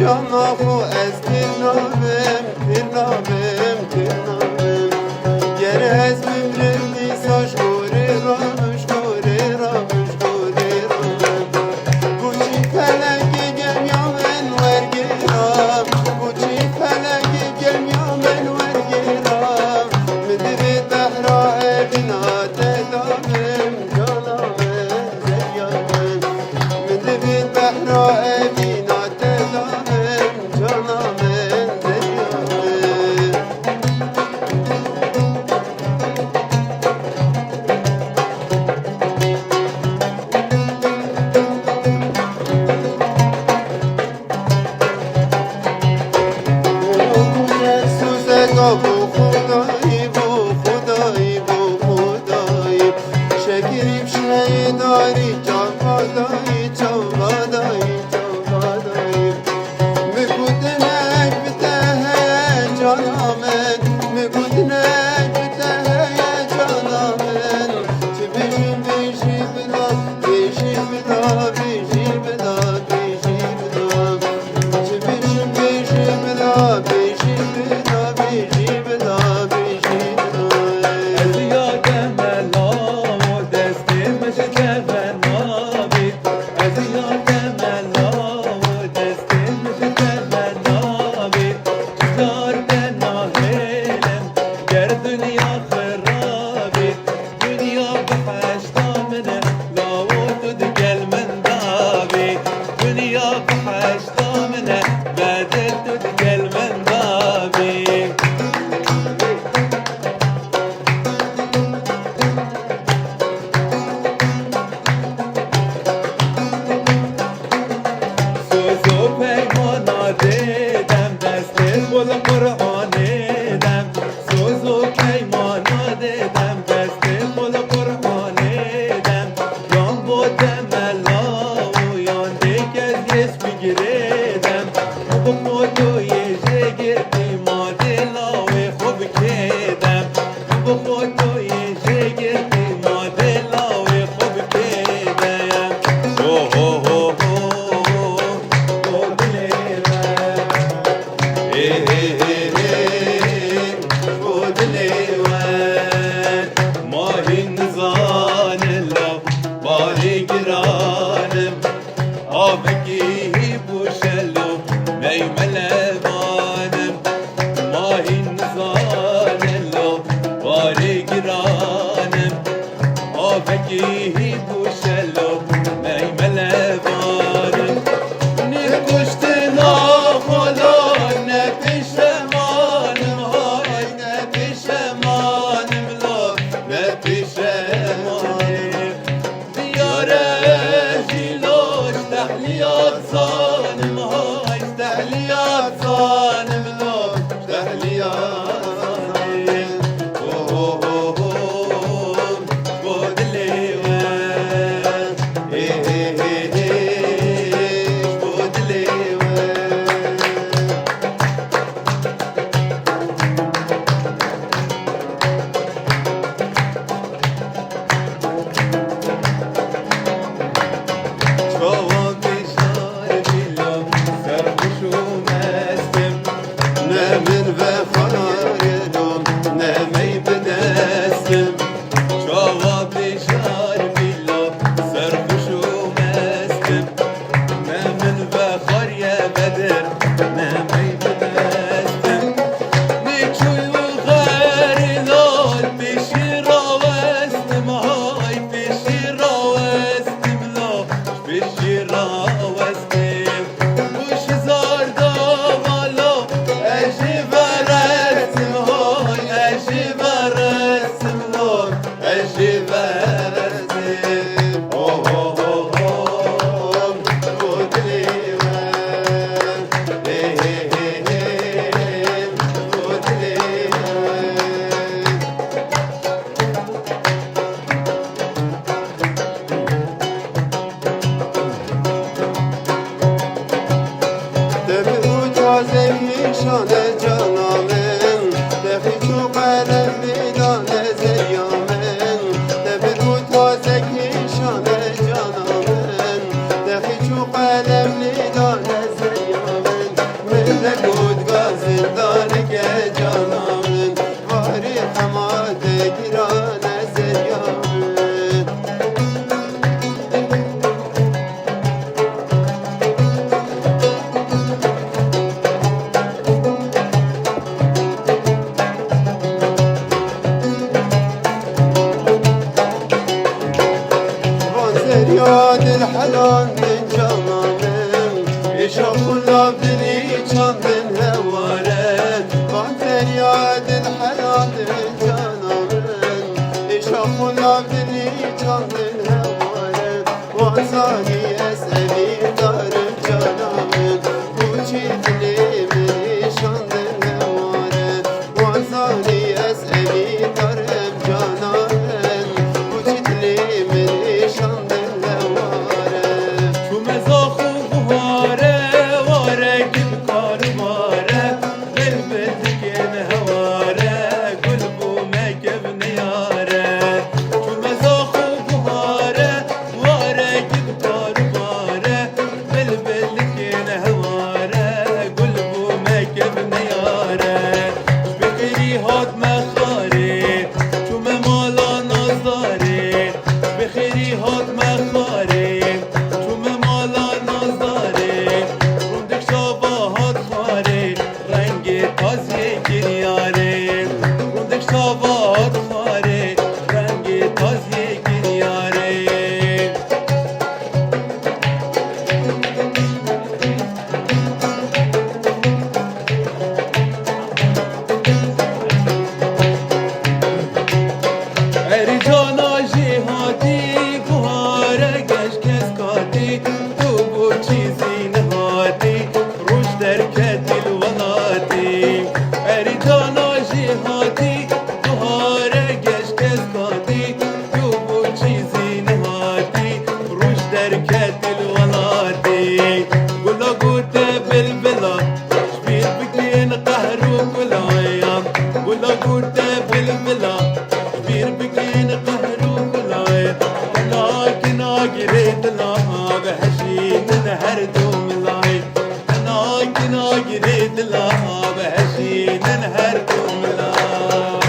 جانا خو از تنامم تنامم تنامم گر از بمرم دیساش گوری رامش گوری رامش گوری رامم گوچی فلکی گم یا من ورگیرم گوچی فلکی گم یا من ورگیرم مدری بحرا بنا تدامم جانامم زیامم مدری بحرا بنا تدامم جانامم زیامم بو خدایی بو خدایی بو خدایی شکریم شیداری چاقادایی چاقادایی چاقادایی میگودنک بته جانامن میگودنک بته جانامن چه بیشی بیشی بلا بیشی بلا بیشی بلا بیشی بلا چه بیشی بیشی بلا بیشی بلا بیشی بلا بیشی بلا ازیا کملا و دستمش کملا بید ازیا کملا و دستمش کملا بید چیزار کنا هیلم گر دنیا خرابید دنیا بحشتا منه لا و تو دگل من دابید دنیا بحشتا منه بعد تو دگل من دابید سوزو پیمانا دیدم دست گل قرآن دیدم سوزو پیمانا دیدم دست گل قرآن دیدم یان بودم ملا و یان دیگه دیس بگیردم با خودوی جگردی ما دلاوی خوب کدم با خودوی جگردی ما دلاوی خوب کدم اوه اوه اوه ماهی نزان لب باری گرانم آبگی بوشلو میمل بانم ماهی نزان لب باری گرانم آبگی بوشلو میمل بانم نکشت ناخدا نپیشمانم های نپیشمانم لا نپیشمانم دیاره جیلوش تحلیات زانم های تحلیات زانم لا تحلیات زانم اوه اوه اوه بودلی ون بودلی ون جوان بیشتر بیلم سرخوش و مستم نه من وفایلم نه می بدستم جوان بیشتر بیلم سرخوش و مستم نه من وفای بدر نه می بدستم نیچوی و غریلال پیشی راوستم های پیشی راوستم لا پیشی راوستم گوش زاردا مالا اجی برستم های اجی برستم لا اجی برستم اوه اوه اوه بودلی ون بودلی دمی او تازه میشانه جانامن دفی چو قلم میدانه زیامن دمی او تازه میشانه جانامن دفی چو قلم میدانه زیامن شوخنا بني جندن هوارن بانتر يادن حياتن جانامن شوخنا بني جندن هوارن وانزاني اسألي دارن جانامن بوچي دلي من شندن هوارن وانزاني اسألي دارن جانامن بوچي دلي من شندن هوارن تو مزاخو بهاره واره گل کارماره دل بدگن هواره گل بو مکب نیاره تو مزاخو بهاره واره گل کارماره دل بدگن هواره گل بو مکب نیاره بخیری هات مخاره تو ممالا نازداره بخیری هات مخاره تو ممالا نازداره روندک شابهات خاره رنگ تازی گریاره روندک شابهات خاره رنگ تازی گریاره اری جانا جهادی بهاره گشت کس کاتی تو بو چیزی نهادی روش در کتیل ولاتی اری جانا جهادی بهاره گشت کس کاتی تو بو چیزی نهادی روش در کتیل ولاتی گلا گوته بلبلا شبیر بکین قهر و گلایم گلا گوته بلبلا شبیر بکین قهر و گلایم لكن اجريت لا بهشين هر دوم لاي لكن اجريت لا بهشين هر دوم لاي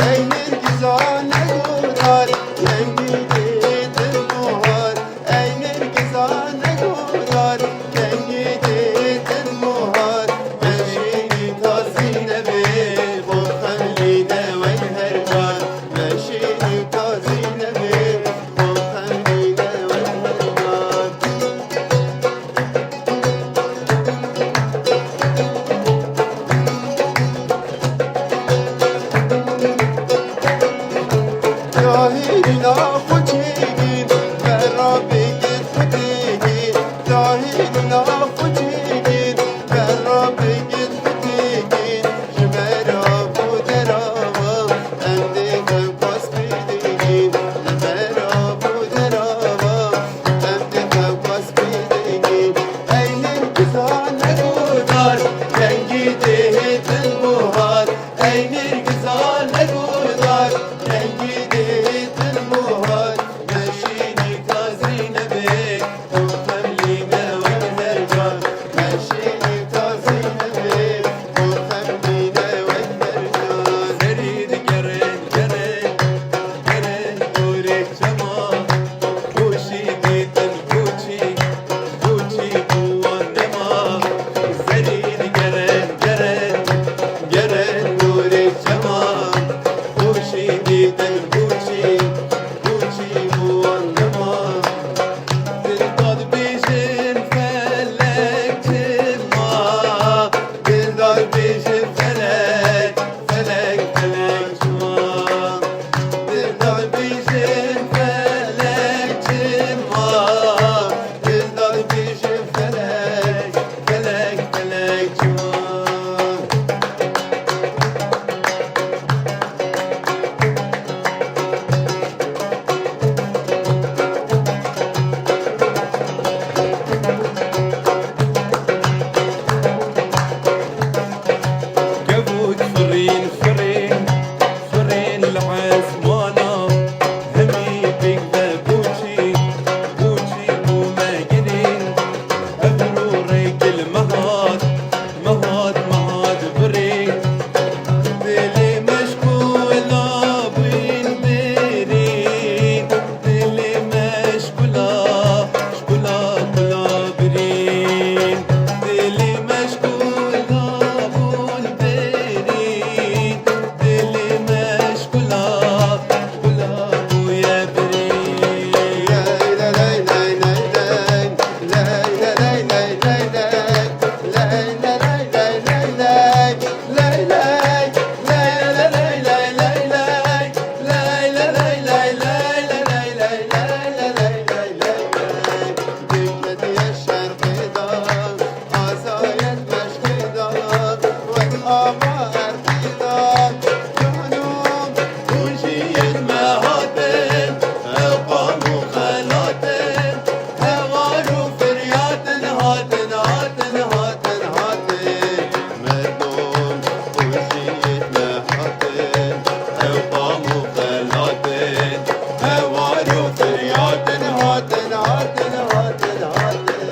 Eynir gizane gurar, kengi dedir buhar. Eynir gizane gurar, kengi dedir buhar. Meşini tazine be, bu hamline ve hergar. Meşini tazine be, bu hamline ve hergar. Dahilina fuçigin, berrabi git futigin. Dahilina fuçigin, berrabi git futigin. Jmera bu derava, emdi kevkas bidigin. Jmera bu derava, emdi kevkas bidigin. Eynir güzane gudar, kengi dehitin buhar. Eynir güzane gudar, kengi dehitin buhar. Meşini tazine be, bu hamline ve hergar. Meşini tazine be, bu hamline ve hergar. زريد جرن جرن جرن دورك جما بوشي ديتن بوشي بوشي بوان دما زريد جرن جرن جرن دورك جما بوشي ديتن بوشي بوشي بوان دما دلداد بيجن فلك تما دلداد بيجن فلك فلك فلك جما دلداد بيجن فلك جما دلداد بيجن فلك فلك فلك جما كبوت فرين فرين فرين العزمانة همي بيك بوشي هاتن هاتن هاتن هاتن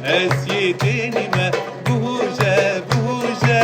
اسيدني ما بوجه بوجه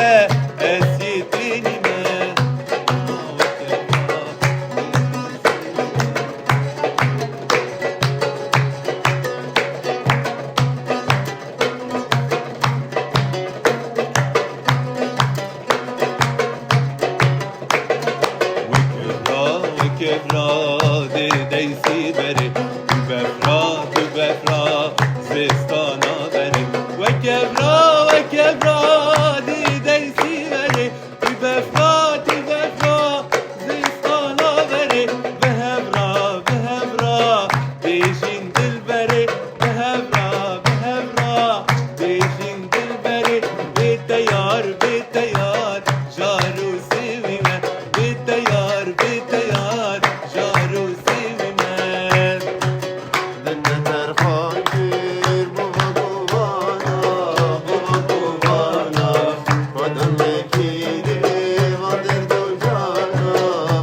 بالتيار جارو سوينا بالتيار بالتيار جارو سوينا دنيا ترخاكير بابا قوانا بابا قوانا ودم مكيري وندر دوجانا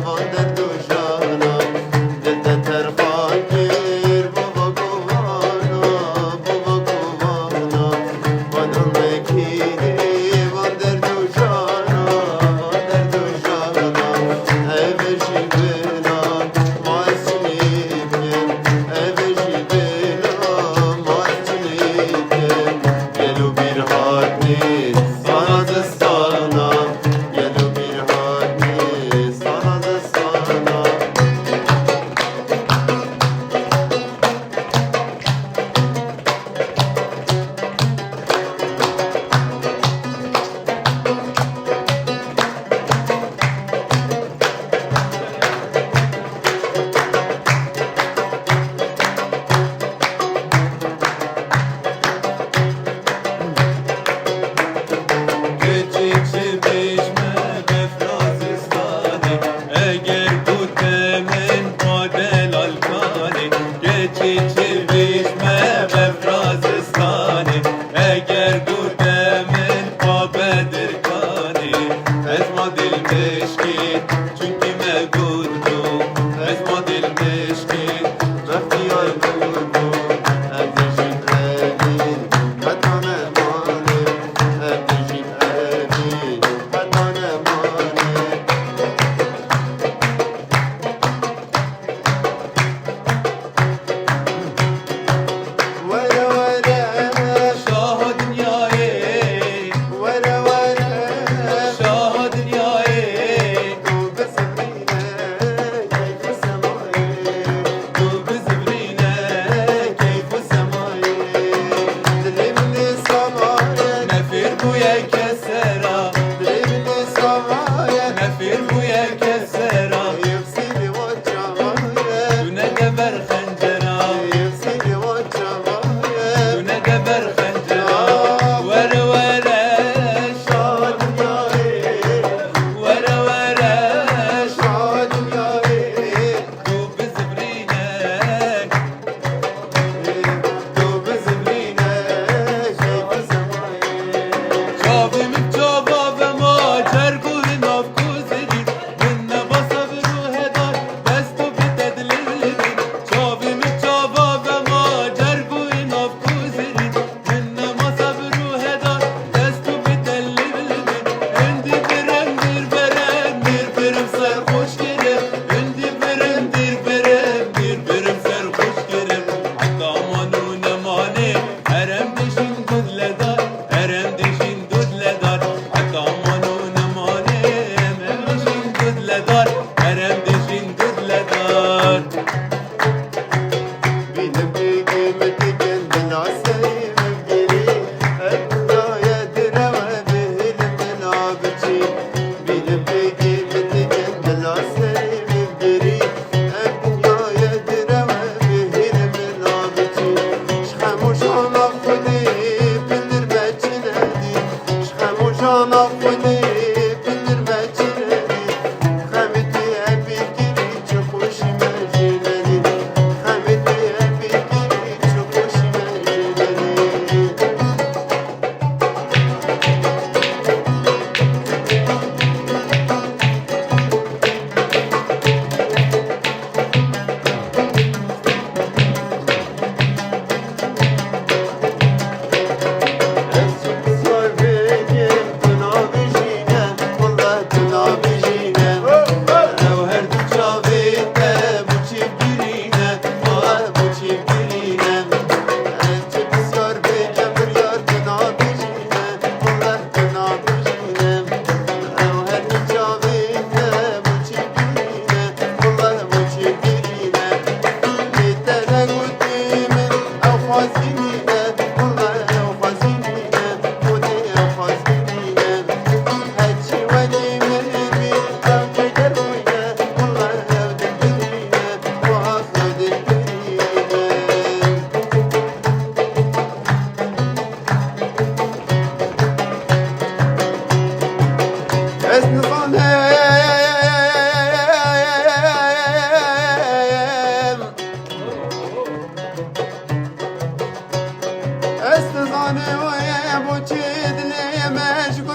وندر دوجانا دنيا ترخاكير بابا قوانا بابا قوانا ودم مكيري وندر دوجانا وندر دوجانا هبشي بنا ما سنيبين هبشي بنا ما سنيبين يلو bir hatni sana destana yelو bir hatni sana destana Geçici biçme befrazistani eğer bu temin model alkani Geçici biçme befrazistani eğer bu temin babedir kani Ezma dil meşkin çünkü mevgudu Ezma dil meşkin اختیار بودو ابدیشیم ابی حتان مانه ابدیشیم ابی حتان مانه ولا ولا şah dünyayı ولا ولا şah dünyayı وبسمينا كيف السماء Bu bizimrine keyfu semayı دلمني سمايا Nefir bu ye kesera دلمني سمايا Nefir bu ye kesera يغسل وجهايا Düne geber xencera يغسل وجهايا Düne geber xencera Vere vere şah Vere vere şah Bu bizimrine Bu bizimrine Çabu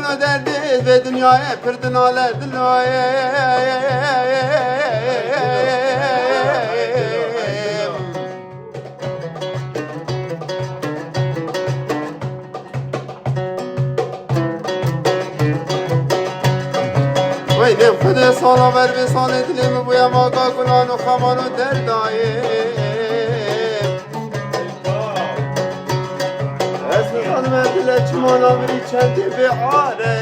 و دردی به دنیای پردن آله دلوی ویدم خود سالا ور به سال دلیم بویم آقا گلان و خمان و دردایه اسم خانم دل چمانا بری چندی به آره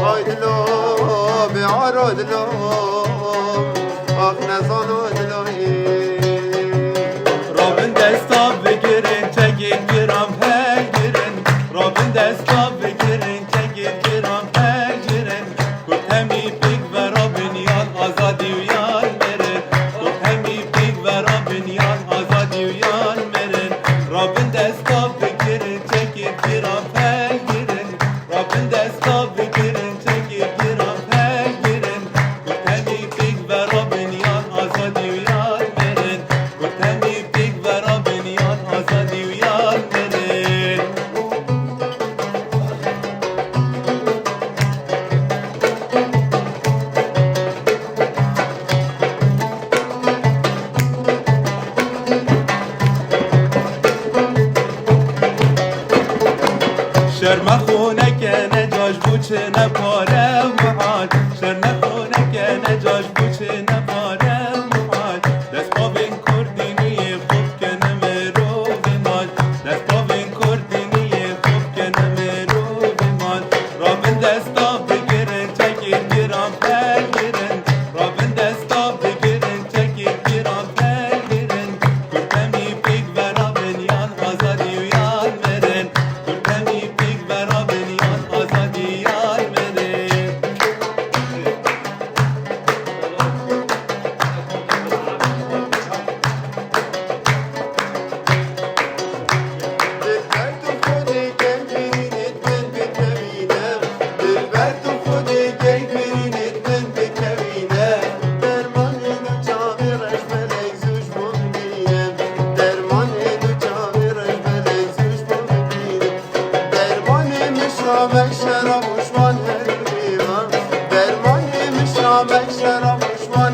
آی دلو به آره دلو آخ نزان و دلوی Robin desta begirin çekil giram pegirin Robin desta begirin çekil giram pegirin Kurt hemi pik ve Robin yan azadi uyan merin Kurt hemi pik ve Robin yan azadi uyan merin Robin desta begirin çekil giram pegirin Robin desta begirin çekil giram pegirin Kurt hemi pik ve Robin yan azadi uyan merin Kurt hemi pik ve Robin yan azadi uyan merin شرم خونه که نجاش بوچه نپاره محال شرم خونه که نجاش بوچه نپاره محال دست با بین کردینی خوب که نمرو بیمال دست با بین کردینی خوب که نمرو بیمال رابن دستا بگیرن چکیر گیرم بگیرن رابن دستا بگیرن چکیر گیرم بگیرن کردمی پیک و رابن یان آزادی و یان مرن کردمی پیک و رابن یان آزادی یان مرن دلبر تو خودی گل برینت من بکوینم دلبر تو خودی گل برینت من بکوینم درمان دو چاوی رش ملی زوش ببینم درمان دو چاوی رش ملی زوش ببینم درمان مشرابک شراب وشوان هر بیوان درمان مشرابک شراب وشوان